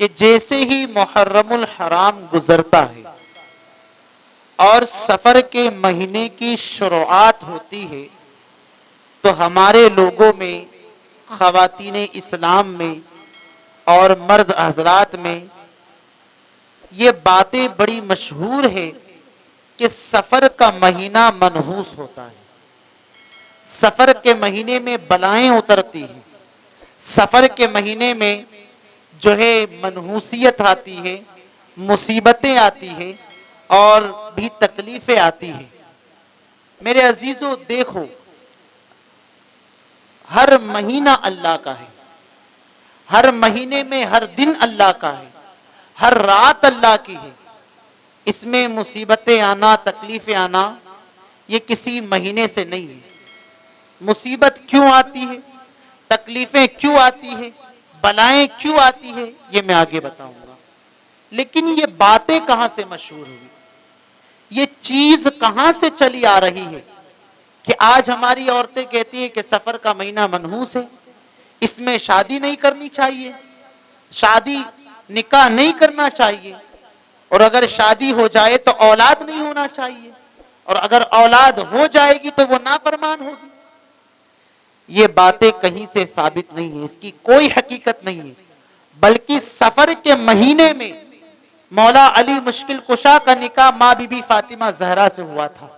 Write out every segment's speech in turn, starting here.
कि जैसे ही मुहर्रमुल हराम गुजरता है और सफर के महीने की शुरुआत होती है तो हमारे लोगों में, ख़वातीने इस्लाम में और मर्द हजरात में ये बातें बड़ी मशहूर है कि सफर का महीना मनहूस होता है। सफर के महीने में बलाएं उतरती हैं, सफर के महीने में जो है मनहूसियत आती है, मुसीबतें आती है और भी तकलीफें आती हैं। मेरे अजीजों देखो, हर महीना अल्लाह का है, हर महीने में हर दिन अल्लाह का है, हर रात अल्लाह की है। इसमें मुसीबतें आना, तकलीफें आना ये किसी महीने से नहीं है। मुसीबत क्यों आती है, तकलीफें क्यों आती है, बलाएं क्यों आती है, ये मैं आगे बताऊंगा। लेकिन ये बातें कहां से मशहूर हुई, ये चीज कहां से चली आ रही है कि आज हमारी औरतें कहती हैं कि सफर का महीना मनहूस है, इसमें शादी नहीं करनी चाहिए, शादी निकाह नहीं करना चाहिए, और अगर शादी हो जाए तो औलाद नहीं होना चाहिए, और अगर औलाद हो जाएगी तो वो नाफरमान होगी। ये बातें कहीं से साबित नहीं है, इसकी कोई हकीकत नहीं है। बल्कि सफर के महीने में मौला अली मुश्किल कुशा का निकाह माँ बीबी फातिमा जहरा से हुआ था।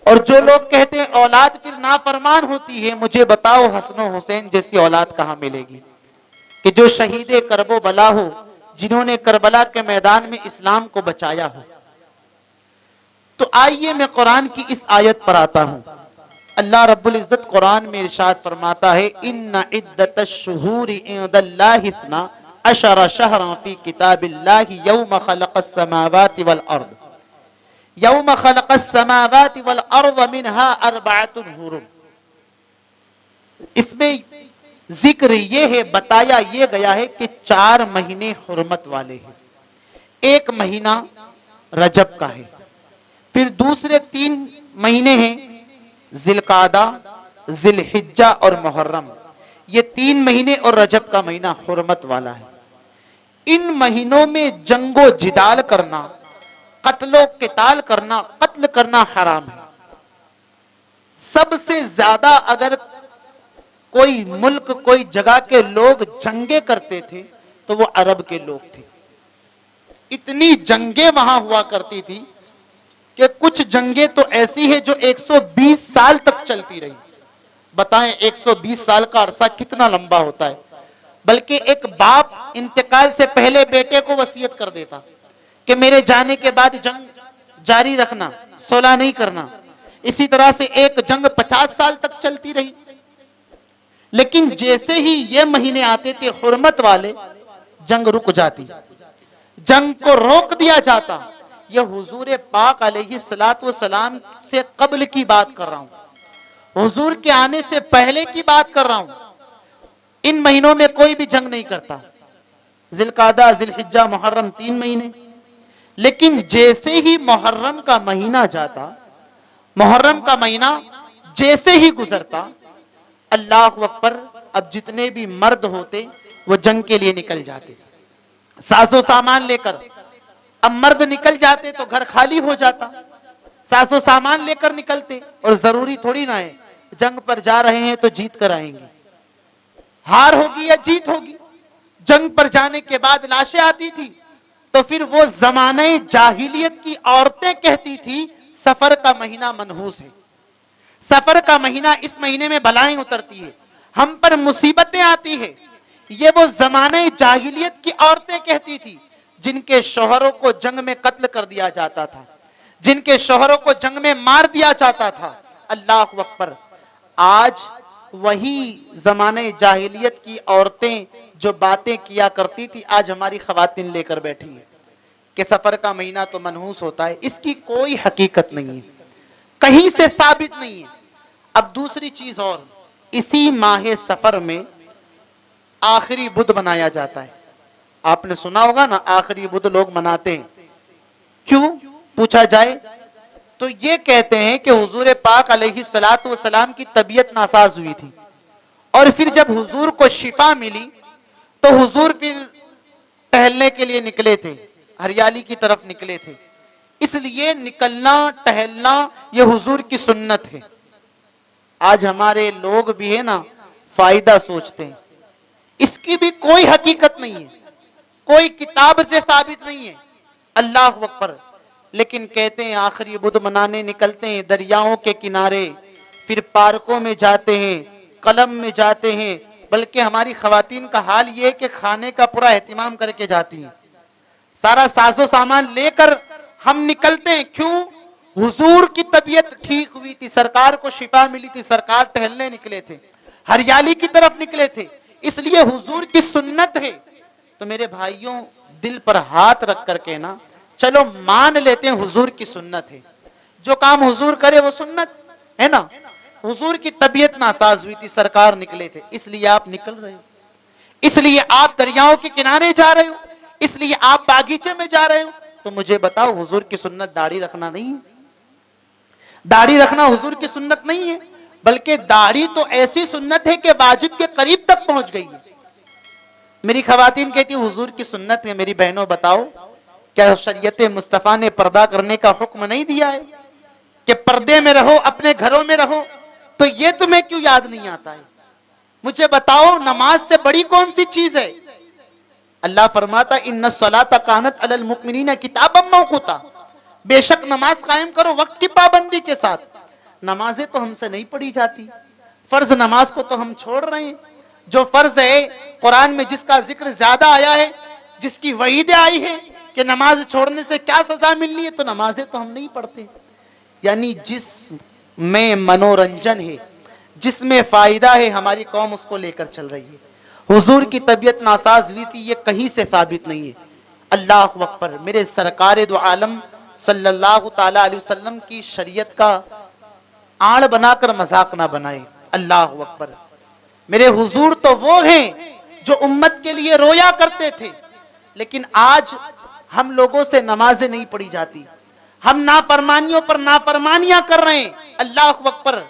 और जो लोग कहते हैं औलाद फिर नाफरमान होती है, मुझे बताओ हसन हुसैन जैसी औलाद कहां मिलेगी कि जो शहीद करबो बला हो, जिन्होंने करबला के मैदान में इस्लाम को बचाया हो। तो आइए मैं कुरान की इस आयत पर आता हूं। अल्लाह रब्बुल इज्जत कुरान में इरशाद फरमाता है, इन्ना इद्दतश्शुहूरि इंदल्लाहि इस्ना अशरा शहरन फी किताबिल्लाहि यौम खलक़स समावाति वल अर्द यौम खलक़स समावाति वल अर्द मिनहा अर्बअतुन हुरुम। इसमें जिक्र ये है, बताया ये गया है कि 4 महीने हुर्मत वाले हैं। एक महीना रजब का है, फिर दूसरे 3 महीने हैं जिलकादा, जिलहिज्जा और मुहर्रम। ये 3 महीने और रजब का महीना हुर्मत वाला है। इन महीनों में जंगो जिदाल करना, कत्लो किताल करना, कत्ल करना हराम है। सबसे ज्यादा अगर कोई मुल्क, कोई जगह के लोग जंगे करते थे तो वो अरब के लोग थे। इतनी जंगे वहां हुआ करती थी कि कुछ जंगे तो ऐसी है जो 120 साल तक चलती रही। बताएं 120 साल का अरसा कितना लंबा होता है। बल्कि एक बाप इंतकाल से पहले बेटे को वसीयत कर देता कि मेरे जाने के बाद जंग जारी रखना, सुलह नहीं करना। इसी तरह से एक जंग 50 साल तक चलती रही। लेकिन जैसे ही ये महीने आते थे हुर्मत वाले, जंग रुक जाती, जंग को रोक दिया जाता। यह हुजूर पाक अलैहिस्सलातु वस्सलाम से कब्ल की बात कर रहा हूं, हुजूर के आने से पहले की बात कर रहा हूं। इन महीनों में कोई भी जंग नहीं करता, जिलकादा, जिलहिज्जा, मुहर्रम 3 महीने। लेकिन जैसे ही मुहर्रम का महीना जाता, मुहर्रम का महीना जैसे ही गुजरता, अल्लाह अकबर, अब जितने भी मर्द होते वो जंग के लिए निकल जाते साजो सामान लेकर। अब मर्द निकल जाते तो घर खाली हो जाता, साजो सामान लेकर निकलते। और जरूरी थोड़ी ना है जंग पर जा रहे हैं तो जीत कर आएंगे, हार होगी या जीत होगी। जंग पर जाने के बाद लाशें आती थी तो फिर वो जमाने जाहिलियत की औरतें कहती थी सफर का महीना मनहूस है, सफर का महीना, इस महीने में बलाएं उतरती है, हम पर मुसीबतें आती है। ये वो जमाने जाहिलियत की औरतें कहती थी जिनके शौहरों को जंग में कत्ल कर दिया जाता था, जिनके शौहरों को जंग में मार दिया जाता था। अल्लाह अकबर, आज वही जमाने जाहिलियत की औरतें जो बातें किया करती थी आज हमारी खवातीन लेकर बैठी है कि सफर का महीना तो मनहूस होता है। इसकी कोई हकीकत नहीं है, कहीं से साबित नहीं है। अब दूसरी चीज और, इसी माह सफर में आखिरी बुध मनाया जाता है। आपने सुना होगा ना, आखिरी बुध लोग मनाते हैं। क्यों पूछा जाए तो ये कहते हैं कि हुजूर पाक अलैहिस्सलातु वस्सलाम की तबीयत नासाज हुई थी और फिर जब हुजूर को शिफा मिली तो हुजूर फिर टहलने के लिए निकले थे, हरियाली की तरफ निकले थे। इसलिए निकलना टहलना ये हुजूर की सुन्नत है। आज हमारे लोग भी है ना फायदा सोचते हैं, इसकी भी कोई हकीकत नहीं है, कोई किताब से साबित नहीं है। अल्लाह अकबर। लेकिन कहते हैं आखिरी बुध मनाने निकलते हैं दरियाओं के किनारे, फिर पार्कों में जाते हैं, कलम में जाते हैं। बल्कि हमारी खवातीन का हाल ये कि खाने का पूरा एहतिमाम करके जाती हैं, सारा साजो सामान लेकर हम निकलते हैं। क्यों? हुजूर की तबीयत ठीक हुई थी, सरकार को शिफा मिली थी, सरकार टहलने निकले थे, हरियाली की तरफ निकले थे, इसलिए हुजूर की सुन्नत है। तो मेरे भाइयों, दिल पर हाथ रख करके ना चलो मान लेते हैं हुजूर की सुन्नत है, जो काम हुजूर करे वो सुन्नत है ना। हुजूर की तबीयत नासाज हुई थी, सरकार निकले थे, इसलिए आप निकल रहे हो, इसलिए आप दरियाओं के किनारे जा रहे हो, इसलिए आप बागीचे में जा रहे हो। तो मुझे बताओ, हुजूर की सुन्नत दाढ़ी रखना नहीं है? दाढ़ी रखना हुजूर की सुन्नत नहीं है, बल्कि दाढ़ी तो ऐसी सुन्नत है कि वाजिब के करीब तक पहुंच गई है। मेरी खवातीन कहती हुजूर की सुन्नत है। मेरी बहनों बताओ, क्या शरीयत मुस्तफा ने पर्दा करने का हुक्म नहीं दिया है कि पर्दे में रहो, अपने घरों में रहो? तो ये तुम्हें क्यों याद नहीं आता है? मुझे बताओ, नमाज से बड़ी कौन सी चीज है? अल्लाह फरमाता इन्ना सलाता कानत अलल मुमिनीना किताबम मौकूता, बेशक नमाज कायम करो वक्त की पाबंदी के साथ। नमाजें तो हमसे नहीं पढ़ी जाती, फर्ज नमाज को तो हम छोड़ रहे हैं। जो फर्ज है कुरान में जिसका जिक्र ज्यादा आया है, जिसकी वईदें आई है कि नमाज छोड़ने से क्या सजा मिलनी है, तो नमाजें तो हम नहीं पढ़ते। यानी जिसमें मनोरंजन है, जिसमें फायदा है, हमारी कौम उसको लेकर चल रही है। हुजूर की तबीयत नासाज हुई थी, ये कहीं से साबित नहीं है। अल्लाह अकबर। मेरे सरकार दो आलम सल्लल्लाहु ताला अलैहि वसल्लम की शरीयत का आड़ बनाकर मजाक ना बनाए। अल्लाह अकबर। मेरे हुजूर तो वो हैं जो उम्मत के लिए रोया करते थे, लेकिन आज हम लोगों से नमाजें नहीं पढ़ी जाती, हम नाफरमानियों पर नाफरमानियां कर रहे हैं। अल्लाह अकबर।